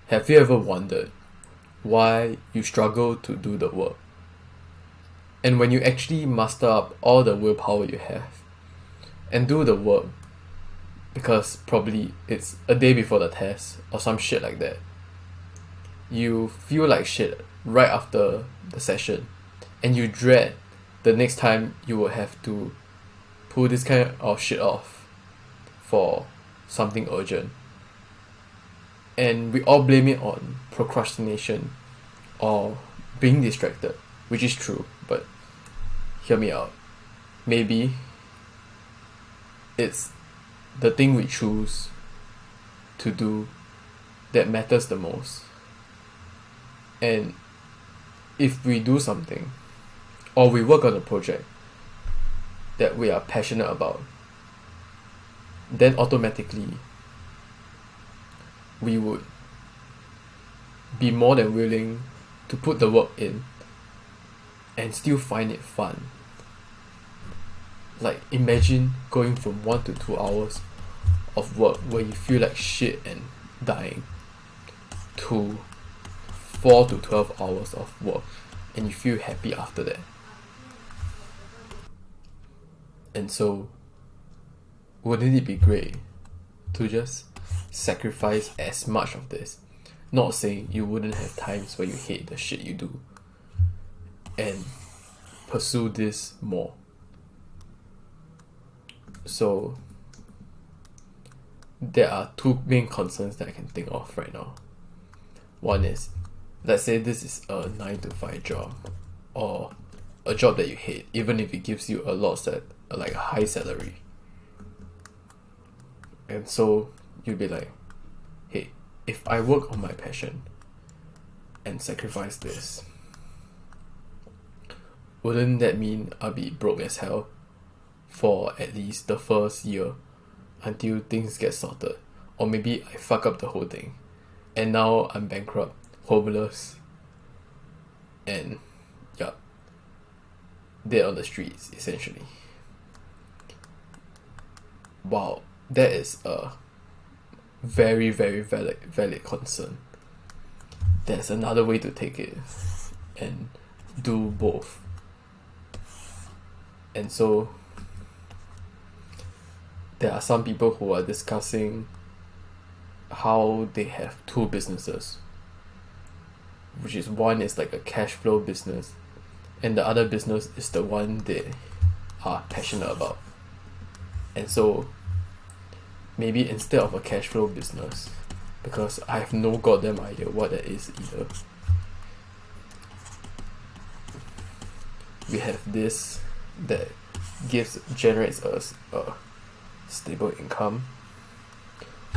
Have you ever wondered why you struggle to do the work? And when you actually muster up all the willpower you have and do the work, because probably it's a day before the test or some shit like that, you feel like shit right after the session and you dread the next time you will have to pull this kind of shit off for something urgent. And we all blame it on procrastination or being distracted, which is true, but hear me out. Maybe it's the thing we choose to do that matters the most. And if we do something or we work on a project that we are passionate about, then automatically we would be more than willing to put the work in and still find it fun. Like, imagine going from 1 to 2 hours of work where you feel like shit and dying to 4 to 12 hours of work and you feel happy after that. And so, wouldn't it be great to just sacrifice as much of this? Not saying you wouldn't have times where you hate the shit you do, and pursue this more. So there are two main concerns that I can think of right now. One is, let's say this is a 9 to 5 job or a job that you hate, even if it gives you like a high salary. And so you'd be like, hey, if I work on my passion and sacrifice this, wouldn't that mean I'll be broke as hell for at least the first year until things get sorted? Or maybe I fuck up the whole thing and now I'm bankrupt, homeless, and dead on the streets, essentially. Wow, that is a very, very valid concern. There's another way to take it and do both. And so there are some people who are discussing how they have two businesses, which is one is like a cash flow business and the other business is the one they are passionate about. And so maybe instead of a cash flow business, because I have no goddamn idea what that is either, we have this that generates us a stable income,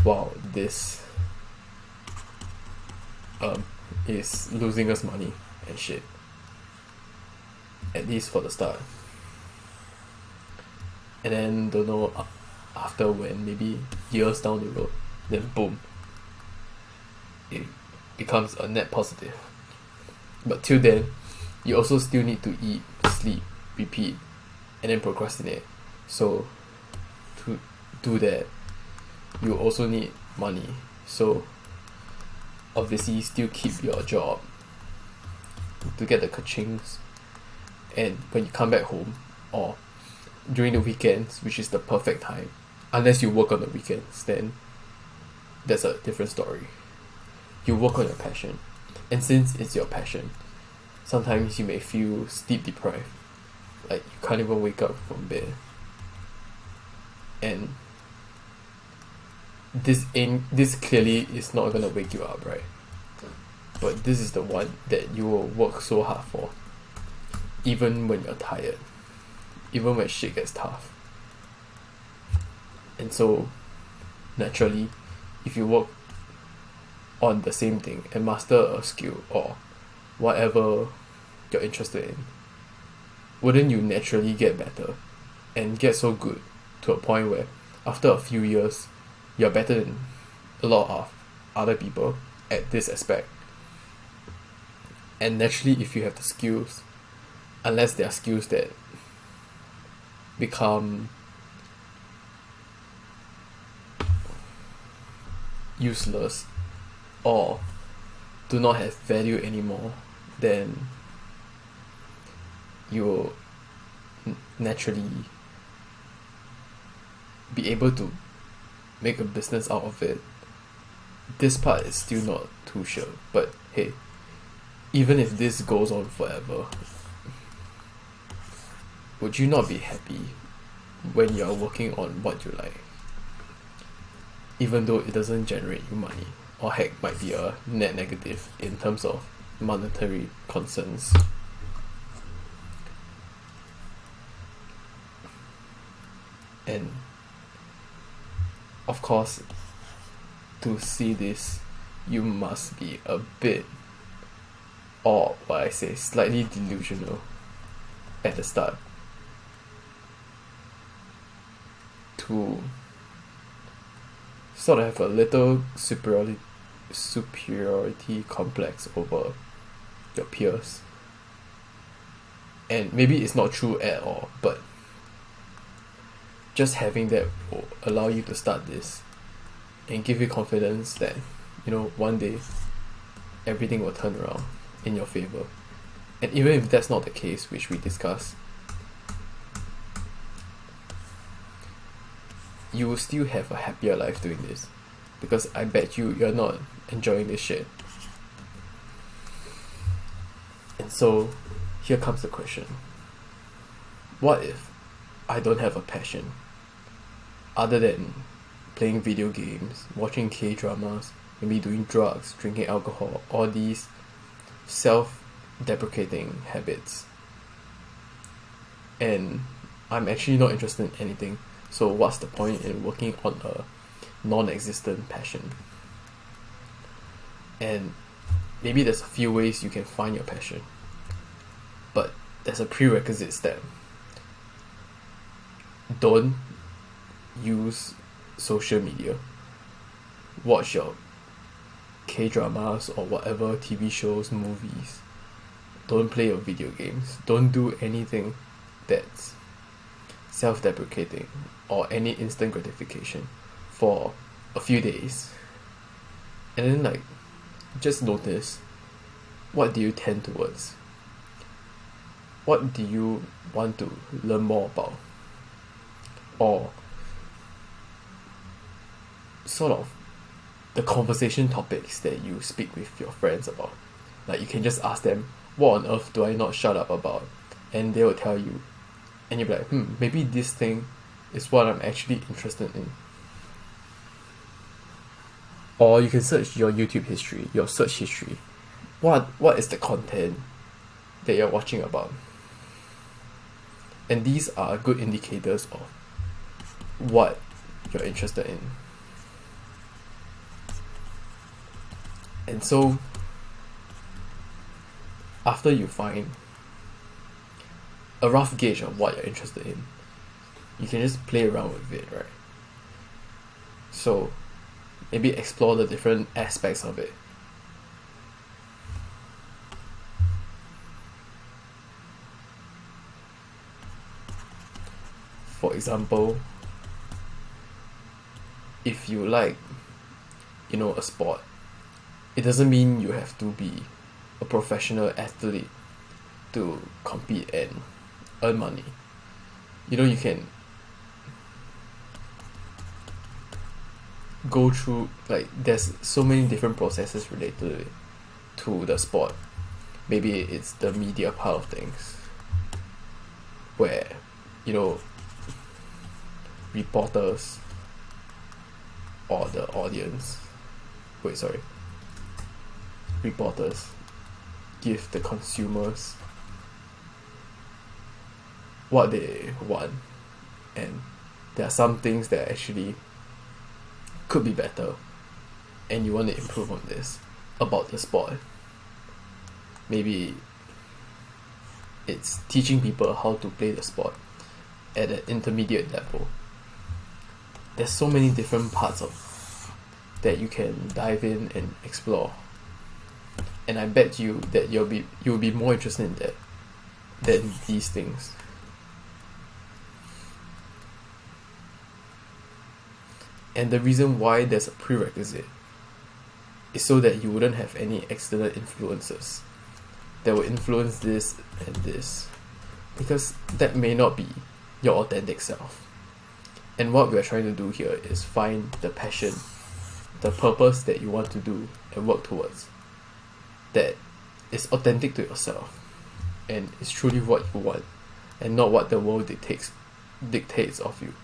while this is losing us money and shit, at least for the start. And then don't know after when, maybe years down the road, then boom, it becomes a net positive. But till then, you also still need to eat, sleep, repeat, and then procrastinate. So to do that, you also need money. So obviously still keep your job to get the kachings, and when you come back home or during the weekends, which is the perfect time, unless you work on the weekends, then that's a different story. You work on your passion, and since it's your passion, sometimes you may feel sleep deprived, like you can't even wake up from bed. And this clearly is not gonna wake you up, right? But this is the one that you will work so hard for, even when you're tired, even when shit gets tough. And so naturally, if you work on the same thing and master a skill or whatever you're interested in, wouldn't you naturally get better and get so good to a point where after a few years you're better than a lot of other people at this aspect? And naturally, if you have the skills, unless they are skills that become useless or do not have value anymore, then you will naturally be able to make a business out of it. This part is still not too sure, but hey, even if this goes on forever, would you not be happy when you're working on what you like, even though it doesn't generate you money, or heck, might be a net negative in terms of monetary concerns? And of course, to see this, you must be a bit, or what I say, slightly delusional at the start, to sort of have a little superiority complex over your peers. And maybe it's not true at all, but just having that will allow you to start this and give you confidence that, one day everything will turn around in your favor. And even if that's not the case, which we discussed, you will still have a happier life doing this, because I bet you're not enjoying this shit. And so here comes the question: what if I don't have a passion other than playing video games, watching K-dramas, maybe doing drugs, drinking alcohol, all these self-deprecating habits, and I'm actually not interested in anything? So what's the point in working on a non-existent passion? And maybe there's a few ways you can find your passion, but there's a prerequisite step. Don't use social media. Watch your K-dramas or whatever TV shows, movies. Don't play your video games. Don't do anything that's self-deprecating or any instant gratification for a few days. And then just notice, what do you tend towards? What do you want to learn more about? Or sort of the conversation topics that you speak with your friends about. You can just ask them, what on earth do I not shut up about? And they will tell you. And you'll be like, maybe this thing is what I'm actually interested in. Or you can search your YouTube history, your search history. What is the content that you're watching about? And these are good indicators of what you're interested in. And so, after you find a rough gauge of what you're interested in, you can just play around with it, right? So, maybe explore the different aspects of it. For example, if you like, a sport, it doesn't mean you have to be a professional athlete to compete and earn money. You can go through, there's so many different processes related to the sport. Maybe it's the media part of things, where, reporters or the audience, reporters give the consumers what they want, and there are some things that actually could be better, and you want to improve on this about the sport. Maybe it's teaching people how to play the sport at an intermediate level. There's so many different parts of that you can dive in and explore, and I bet you that you'll be more interested in that than these things. And the reason why there's a prerequisite is so that you wouldn't have any external influences that will influence this and this, because that may not be your authentic self. And what we're trying to do here is find the passion, the purpose that you want to do and work towards, that is authentic to yourself and is truly what you want, and not what the world dictates of you.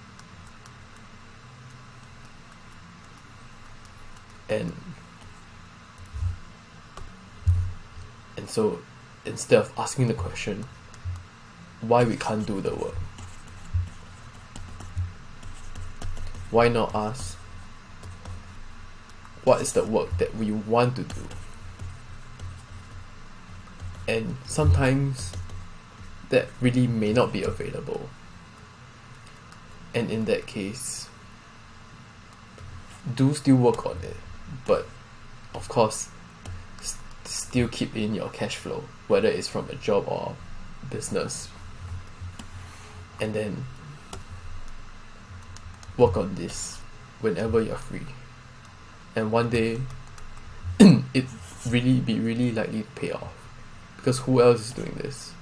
And so instead of asking the question why we can't do the work, why not ask what is the work that we want to do? And sometimes that really may not be available, and in that case do still work on it, but of course still keep in your cash flow, whether it's from a job or business, and then work on this whenever you're free. And one day it really likely to pay off, because who else is doing this?